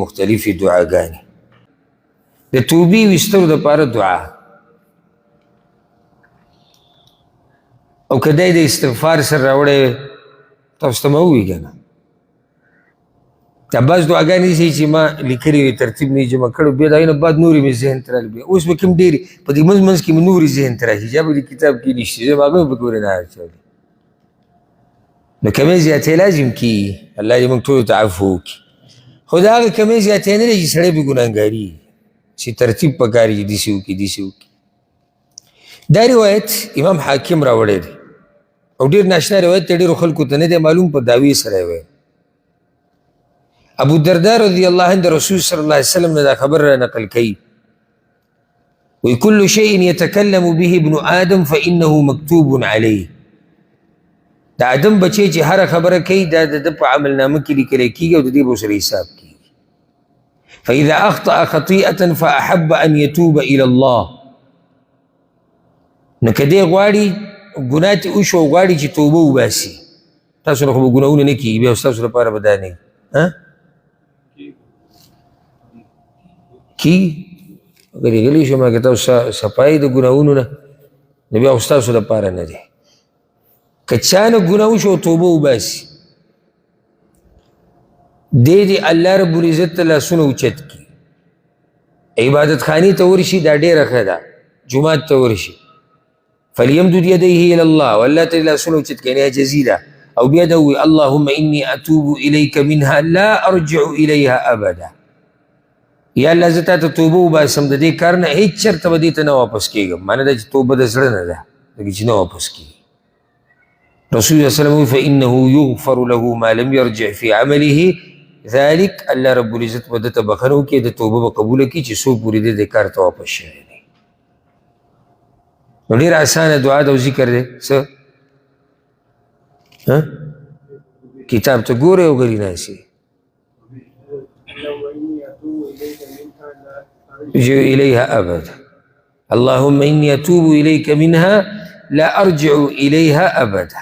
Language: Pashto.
مختلفې دعاګانې. د توبې ویستلو دپاره دعا، او که دی د استغفار سره راوړی تاسو ته مه ووایي که نه. دا بعض دعاګانې داسې چې ما لیکلي وي، ترتیب مې جمع کړی، بیا د هغې نه بعد نورې مې ذهن ته راغلي. بیا اوس به کوم ډېرې په دې منځ منځ کې مې نورې ذهن ته راشي، چا په دې کتاب کې نشته، زه به هغه پکې ورې نه اچوي. نو کمې زیاتې لازم کېږي. الله دې موږ ټولو ته عفو وکړي. خو د هغه کمې زیاتې نه دی چې سړی پې ګناهګاري، چې ترتیب پکار چې داسې وکړي داسې وکړي. دا روایت امام حاکم راوړی دی او ډېر ناشنا روایت دی، ډېرو خلکو ته نه دی معلوم، په دعوې سره یې ویل. ابو الدرداء رضی الله عنه د رسول صلی الله علیه وسلم نه دا خبر را نقل کوي، وی کل شیء یتکلم به ابن آدم فانه مکتوب علیه. د آدم بچی چې هره خبره کوي دا د ده په عملنامه کې لیکلی کېږي او د دې به ورسره حساب کېږي. فاذا اخطأ خطیئة فاحب ان یتوب الی الله. نو که دی غواړي ګناه ترې وشو او غواړي چې توبه وباسي، تاسو نه خو به ګناهونه نه کېږي، بیا ستاسو لپاره به دا نه وي کېږي. اگر یې غلی شو ما که تاسو صفایي د ګناهونو نه، نو بیا خو ستاسو لپاره نه دی. که چا نه ګناه وشو توبه وباسي، دی دې الله رب العزت ته لاسونه اوچت کړي، عبادت خانې ته ورشي، دا ډېره ښه ده، جومات ته ورشي، فلیمدد یدیه الی الله، والله ته لاسونه اوچت کړي، عاجزي ده، او بیا دا ووایي اللهم انی اتوب الیک منها لا ارجع الیها ابدا. یا الله زه تا ته توبه وباسم د دې کار نه، هېڅ چېرته به دې ته نه واپس کېږم. معنی دا چې توبه د زړه نه ده، لکه چې نه واپس کېږي. رسول الله صلی الله علیه وسلم فانه یغفر له ما لم یرجع فی عمله ذلک. الله رب العزت به ده ته بخښنه وکړي، د توبه به قبوله کړي چې څو پورې دې کار ته واپس شوی دی. نو ډېر اسانه دعا ده او ذکر دی. څه کتاب ته ګورئ او غلي ناستې ارجع الیها ابدا. اللهم انی اتوب الیک منها لا ارجع الیها ابدا.